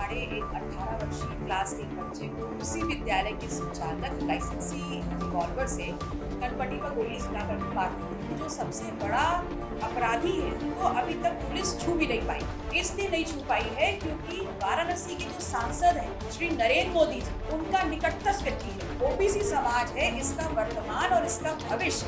दहाड़े एक 18 वर्षीय क्लास के एक बच्चे को उसी विद्यालय के संचालक लाइसेंसी रिवॉल्वर से कनपटी पर गोली चलाकर मार दी। जो सबसे बड़ा अपराधी है वो अभी तक पुलिस छू भी नहीं पाई। इसलिए नहीं छू पाई है क्योंकि वाराणसी के जो सांसद हैं श्री नरेंद्र मोदी जी, उनका निकटतम व्यक्ति है। ओबीसी समाज है, इसका वर्तमान और इसका भविष्य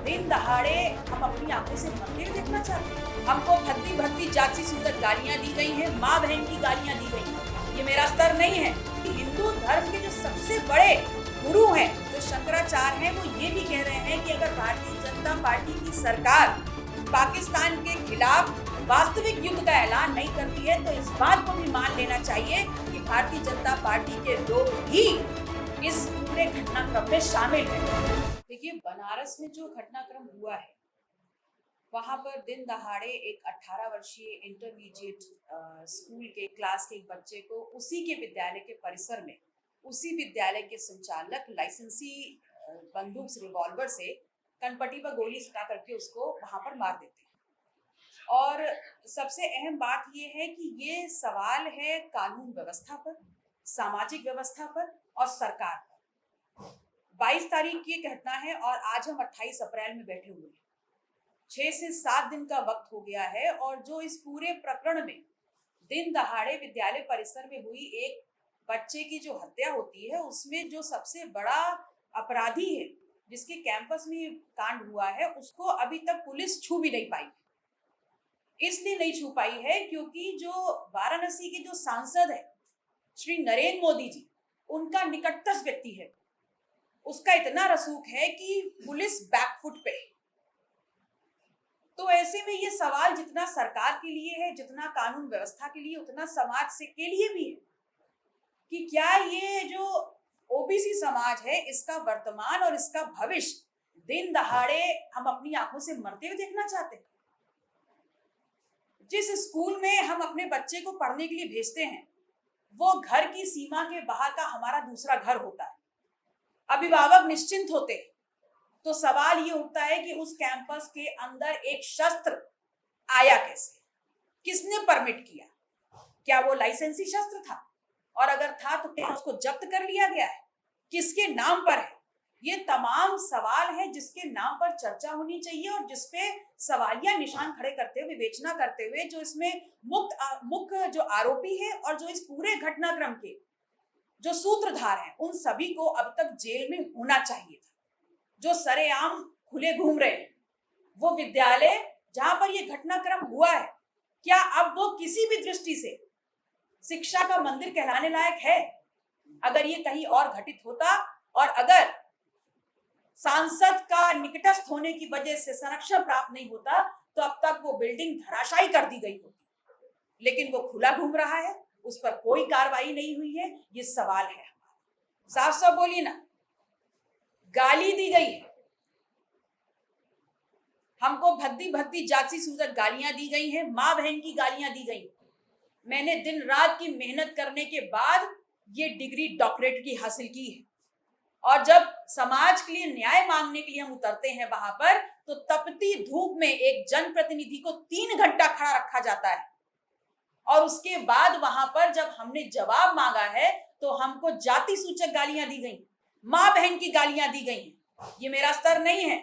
दिन दहाड़े हम अपनी आंखों से मरते हुए देखना चाहते हैं। हमको भद्दी भद्दी जाति सूचक गालियां दी गई हैं, माँ बहन की गालियां दी गई हैं। ये मेरा स्तर नहीं है। हिंदू धर्म के जो सबसे बड़े गुरु हैं, जो शंकराचार्य हैं, वो ये भी कह रहे हैं कि अगर भारतीय जनता पार्टी की सरकार पाकिस्तान के खिलाफ वास्तविक युद्ध का ऐलान नहीं करती है तो इस बात को भी मान लेना चाहिए कि भारतीय जनता पार्टी के लोग भी इस पूरे घटनाक्रम में शामिल हैं। देखिए, बनारस में जो घटनाक्रम हुआ है वहां पर दिन दहाड़े एक 18 वर्षीय इंटरमीडिएट स्कूल के क्लास के एक बच्चे को उसी के विद्यालय के परिसर में उसी विद्यालय के संचालक लाइसेंसी बंदूक रिवॉल्वर से कनपटी पर गोली सटा करके उसको वहां पर मार देते हैं। और सबसे अहम बात यह है कि ये सवाल है कानून व्यवस्था पर, सामाजिक व्यवस्था पर और सरकार पर। 22 तारीख की घटना है और आज हम 28 अप्रैल में बैठे हुए हैं। 6 से 7 दिन का वक्त हो गया है और जो इस पूरे प्रकरण में दिन दहाड़े विद्यालय परिसर में हुई एक बच्चे की जो हत्या होती है, उसमें जो सबसे बड़ा अपराधी है, जिसके कैंपस में कांड हुआ है, उसको अभी तक पुलिस छू भी नहीं पाई। इसलिए नहीं छू पाई है क्योंकि जो वाराणसी के जो सांसद है श्री नरेंद्र मोदी जी, उनका निकटतम व्यक्ति है। उसका इतना रसूख है कि पुलिस बैकफुट पे। तो ऐसे में ये सवाल जितना सरकार के लिए है, जितना कानून व्यवस्था के लिए, उतना समाज से के लिए भी है कि क्या ये जो ओबीसी समाज है, इसका वर्तमान और इसका भविष्य दिन दहाड़े हम अपनी आंखों से मरते हुए देखना चाहते हैं। जिस स्कूल में हम अपने बच्चे को पढ़ने के लिए भेजते हैं, वो घर की सीमा के बाहर का हमारा दूसरा घर होता है। अभिभावक निश्चिंत होते हैं तो सवाल ये उठता है कि उस कैंपस के अंदर एक शस्त्र आया कैसे, किसने परमिट किया, क्या वो लाइसेंसी शस्त्र था, और अगर था तो क्या उसको जब्त कर लिया गया है, किसके नाम पर है। ये तमाम सवाल है जिसके नाम पर चर्चा होनी चाहिए और जिसपे सवालिया निशान खड़े करते हुए, विवेचना करते हुए जो इसमें मुख्य जो आरोपी है और जो इस पूरे घटनाक्रम के जो सूत्रधार हैं, उन सभी को अब तक जेल में होना चाहिए था। जो सरेआम खुले घूम रहे हैं, वो विद्यालय जहां पर ये घटनाक्रम हुआ है, क्या अब वो किसी भी दृष्टि से शिक्षा का मंदिर कहलाने लायक है? अगर ये कहीं और घटित होता और अगर सांसद का निकटस्थ होने की वजह से संरक्षण प्राप्त नहीं होता तो अब तक वो बिल्डिंग धराशायी कर दी गई होती। लेकिन वो खुला घूम रहा है, उस पर कोई कार्रवाई नहीं हुई है। ये सवाल है। साफ साफ बोलिए ना, गाली दी गई है हमको, भद्दी भद्दी जाति सूचक गालियां दी गई हैं, माँ बहन की गालियां दी गई। मैंने दिन रात की मेहनत करने के बाद ये डिग्री डॉक्टरेट की हासिल की है और जब समाज के लिए न्याय मांगने के लिए हम उतरते हैं वहां पर, तो तपती धूप में एक जनप्रतिनिधि को 3 घंटा खड़ा रखा जाता है और उसके बाद वहां पर जब हमने जवाब मांगा है तो हमको जाति सूचक गालियां दी गई, माँ बहन की गालियां दी गई। ये मेरा स्तर नहीं है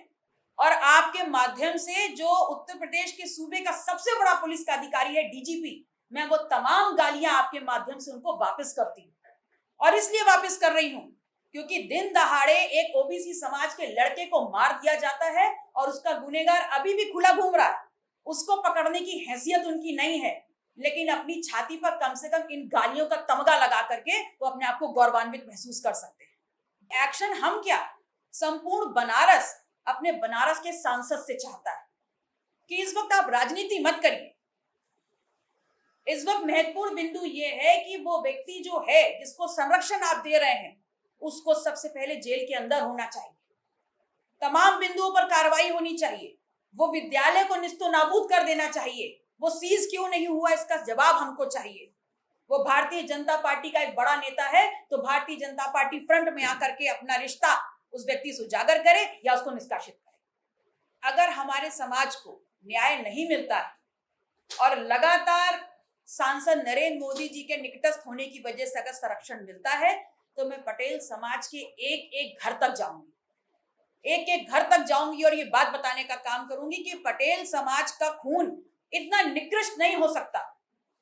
और आपके माध्यम से जो उत्तर प्रदेश के सूबे का सबसे बड़ा पुलिस का अधिकारी है, डीजीपी, मैं वो तमाम गालियां आपके माध्यम से उनको वापस करती हूँ। और इसलिए वापस कर रही हूँ क्योंकि दिन दहाड़े एक ओबीसी समाज के लड़के को मार दिया जाता है और उसका गुनहगार अभी भी खुला घूम रहा है। उसको पकड़ने की हैसियत उनकी नहीं है, लेकिन अपनी छाती पर कम से कम इन गालियों का तमगा लगा करके वो अपने आप को गौरवान्वित महसूस कर सकते हैं। एक्शन हम क्या, संपूर्ण बनारस अपने बनारस के सांसद से चाहता है कि इस वक्त आप राजनीति मत करिए। इस वक्त महत्वपूर्ण बिंदु यह है कि वो व्यक्ति जो है जिसको संरक्षण आप दे रहे हैं, उसको सबसे पहले जेल के अंदर होना चाहिए। तमाम बिंदुओं पर कार्रवाई होनी चाहिए। वो विद्यालय को निस्तो नाबूद कर देना चाहिए। वो सीज क्यों नहीं हुआ, इसका जवाब हमको चाहिए। वो भारतीय जनता पार्टी का एक बड़ा नेता है तो भारतीय जनता पार्टी फ्रंट में आकर के अपना रिश्ता उस व्यक्ति से उजागर करे या उसको निष्कासित करे। अगर हमारे समाज को न्याय नहीं मिलता है और लगातार सांसद नरेंद्र मोदी जी के निकटस्थ होने की वजह से अगर संरक्षण मिलता है तो मैं पटेल समाज के एक एक घर तक जाऊंगी, एक एक घर तक जाऊंगी और ये बात बताने का काम करूंगी कि पटेल समाज का खून इतना निकृष्ट नहीं हो सकता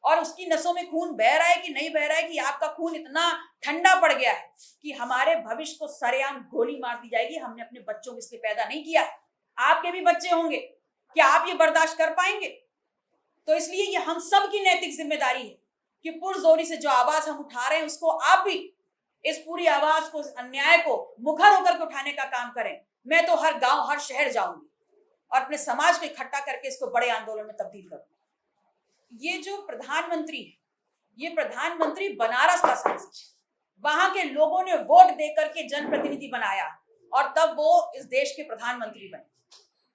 और उसकी नसों में खून बह रहा है कि नहीं बह रहा है, कि आपका खून इतना ठंडा पड़ गया है कि हमारे भविष्य को सरेआम गोली मार दी जाएगी। हमने अपने बच्चों को इसलिए पैदा नहीं किया, आपके भी बच्चे होंगे, क्या आप ये बर्दाश्त कर पाएंगे? तो इसलिए ये हम सब की नैतिक जिम्मेदारी है कि पुरजोरी से जो आवाज हम उठा रहे हैं उसको आप भी इस पूरी आवाज को, अन्याय को मुखर होकर के उठाने का काम करें। मैं तो हर गांव हर शहर जाऊंगी और अपने समाज को इकट्ठा करके इसको बड़े आंदोलन में तब्दील करूंगी। ये जो प्रधानमंत्री है, ये प्रधानमंत्री बनारस का सांसद, वहां के लोगों ने वोट देकर के जनप्रतिनिधि बनाया और तब वो इस देश के प्रधानमंत्री बने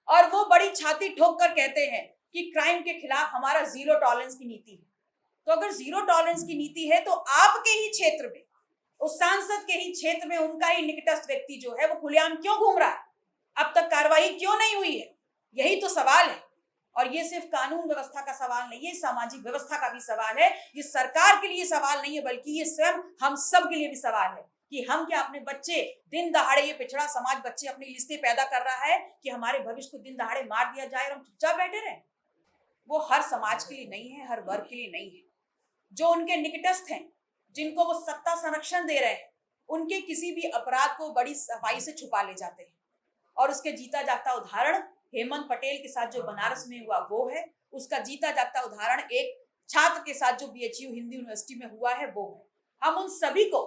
और वो बड़ी छाती ठोक कर कहते हैं कि क्राइम के खिलाफ हमारा जीरो टॉलरेंस की नीति है। तो अगर जीरो टॉलरेंस की नीति है तो आपके ही क्षेत्र में, उस सांसद के ही क्षेत्र में उनका ही निकटस्थ व्यक्ति जो है वो खुलेआम क्यों घूम रहा है? अब तक कार्रवाई क्यों नहीं हुई है? यही तो सवाल है। और ये सिर्फ कानून व्यवस्था का सवाल नहीं है, सामाजिक व्यवस्था का भी सवाल है। ये सरकार के लिए सवाल नहीं है बल्कि ये स्वयं हम सब के लिए भी सवाल है कि हम क्या अपने बच्चे दिन दहाड़े, ये पिछड़ा समाज बच्चे अपनी लिस्टें पैदा कर रहा है कि हमारे भविष्य को दिन दहाड़े मार दिया जाए और हम चुपचाप बैठे रहें? वो हर समाज के लिए नहीं है, हर वर्ग के लिए नहीं है। जो उनके निकटस्थ हैं, जिनको वो सत्ता संरक्षण दे रहे हैं, उनके किसी भी अपराध को बड़ी सफाई से छुपा ले जाते हैं। और उसके जीता जागता उदाहरण हेमंत पटेल के साथ जो बनारस में हुआ वो है, उसका जीता जागता उदाहरण एक छात्र के साथ जो BHU हिंदी यूनिवर्सिटी में हुआ है वो है। हम उन सभी को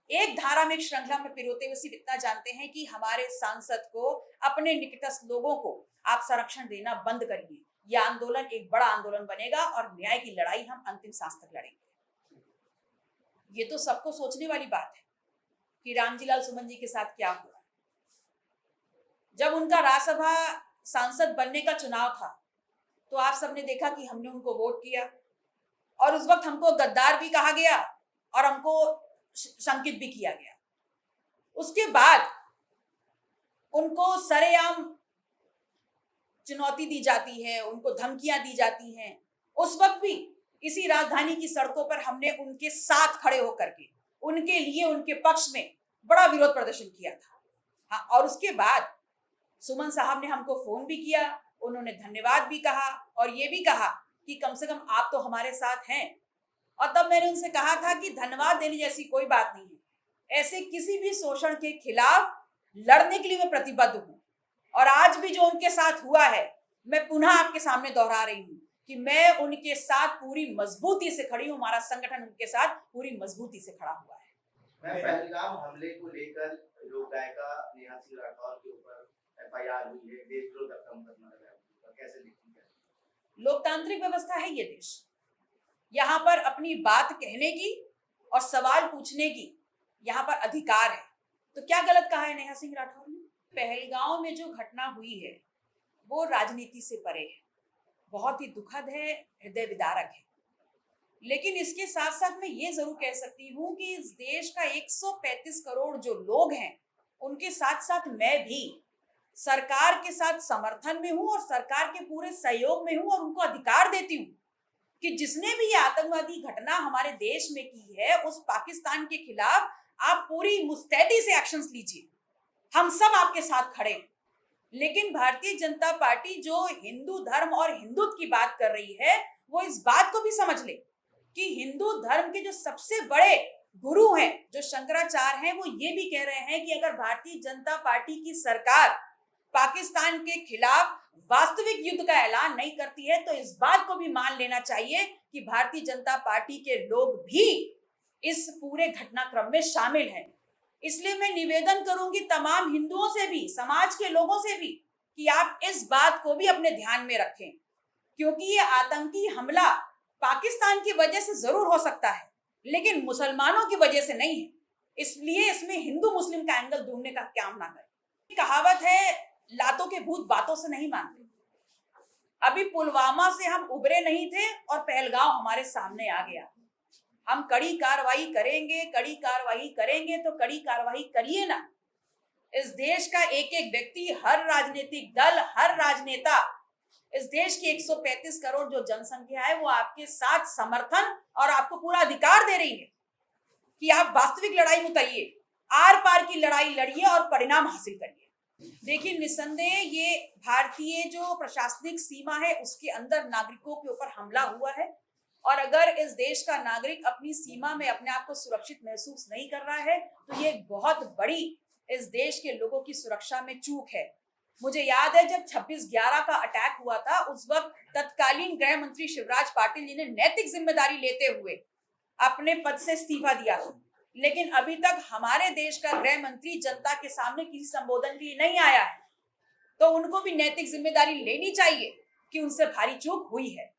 एक धारा में, एक श्रृंखला में पिरोते हुए सिर्फ इतना जानते हैं कि हमारे सांसद को, अपने निकटस्थ लोगों को आप संरक्षण देना बंद करिए। यह आंदोलन एक बड़ा आंदोलन बनेगा और न्याय की लड़ाई हम अंतिम सांस तक लड़ेंगे। ये तो सबको सोचने वाली बात है कि रामजीलाल सुमन जी के साथ क्या हुआ। जब उनका राज्यसभा सांसद बनने का चुनाव था तो आप सबने देखा कि हमने उनको वोट किया और उस वक्त हमको गद्दार भी कहा गया और हमको शंकित भी किया गया। उसके बाद उनको सरेआम चुनौती दी जाती है, उनको धमकियां दी जाती हैं। उस वक्त भी इसी राजधानी की सड़कों पर हमने उनके साथ खड़े होकर के उनके लिए, उनके पक्ष में बड़ा विरोध प्रदर्शन किया था। हाँ, और उसके बाद सुमन साहब ने हमको फोन भी किया, उन्होंने धन्यवाद भी कहा और ये भी कहा कि कम से कम आप तो हमारे साथ हैं। और तब मैंने उनसे कहा था कि धन्यवाद देने जैसी कोई बात नहीं है, ऐसे किसी भी शोषण के खिलाफ लड़ने के लिए मैं प्रतिबद्ध हूँ। और आज भी जो उनके साथ हुआ है, मैं पुनः आपके सामने दोहरा रही हूँ कि मैं उनके साथ पूरी मजबूती से खड़ी हूँ। हमारा संगठन उनके साथ पूरी मजबूती से खड़ा हुआ है। मैं पहलगाम हमले को लेकर लोक गायिका नेहा सिंह राठौर के ऊपर FIR हुई है, देशद्रोह का मुकदमा लगाया हुआ है, कैसे देखती हैं? लोकतांत्रिक व्यवस्था है ये देश, यहाँ पर अपनी बात कहने की और सवाल पूछने की यहाँ पर अधिकार है। तो क्या गलत कहा है नेहा सिंह राठौर ने? पहलगाम में जो घटना हुई है वो राजनीति से परे है, बहुत ही दुखद है, हृदय विदारक है। लेकिन इसके साथ साथ मैं ये जरूर कह सकती हूँ कि इस देश का 135 करोड़ जो लोग हैं, उनके साथ साथ मैं भी सरकार के साथ समर्थन में हूँ और सरकार के पूरे सहयोग में हूँ और उनको अधिकार देती हूँ कि जिसने भी ये आतंकवादी घटना हमारे देश में की है, उस पाकिस्तान के खिलाफ आप पूरी मुस्तैदी से एक्शंस लीजिए, हम सब आपके साथ खड़े हैं। लेकिन भारतीय जनता पार्टी जो हिंदू धर्म और हिंदुत्व की बात कर रही है, वो इस बात को भी समझ ले कि हिंदू धर्म के जो सबसे बड़े गुरु हैं, जो शंकराचार्य हैं, वो ये भी कह रहे हैं कि अगर भारतीय जनता पार्टी की सरकार पाकिस्तान के खिलाफ वास्तविक युद्ध का ऐलान नहीं करती है तो इस बात को भी मान लेना चाहिए कि भारतीय जनता पार्टी के लोग भी इस पूरे घटनाक्रम में शामिल हैं। इसलिए मैं निवेदन करूंगी तमाम हिंदुओं से भी, समाज के लोगों से भी, कि आप इस बात को भी अपने ध्यान में रखें, क्योंकि ये आतंकी हमला पाकिस्तान की वजह से जरूर हो सकता है लेकिन मुसलमानों की वजह से नहीं है। इसलिए इसमें हिंदू मुस्लिम का एंगल ढूंढने का काम ना करें। कहावत है, लातों के भूत बातों से नहीं मानते। अभी पुलवामा से हम उबरे नहीं थे और पहलगाम हमारे सामने आ गया। हम कड़ी कार्रवाई करेंगे, कड़ी कार्रवाई करेंगे, तो कड़ी कार्रवाई करिए ना। इस देश का एक एक व्यक्ति, हर राजनीतिक दल, हर राजनेता इस देश की 135 करोड़ जो जनसंख्या है वो आपके साथ समर्थन और आपको पूरा अधिकार दे रही है कि आप वास्तविक लड़ाई में उतरिए, आर पार की लड़ाई लड़िए और परिणाम हासिल करिए। देखिए, निस्संदेह ये भारतीय जो प्रशासनिक सीमा है उसके अंदर नागरिकों के ऊपर हमला हुआ है, और अगर इस देश का नागरिक अपनी सीमा में अपने आप को सुरक्षित महसूस नहीं कर रहा है तो ये एक बहुत बड़ी इस देश के लोगों की सुरक्षा में चूक है। मुझे याद है जब 26/11 का अटैक हुआ था, उस वक्त तत्कालीन गृह मंत्री शिवराज पाटिल जी ने नैतिक जिम्मेदारी लेते हुए अपने पद से इस्तीफा दिया, लेकिन अभी तक हमारे देश का गृह मंत्री जनता के सामने किसी संबोधन के लिए नहीं आया है। तो उनको भी नैतिक जिम्मेदारी लेनी चाहिए कि उनसे भारी चूक हुई है।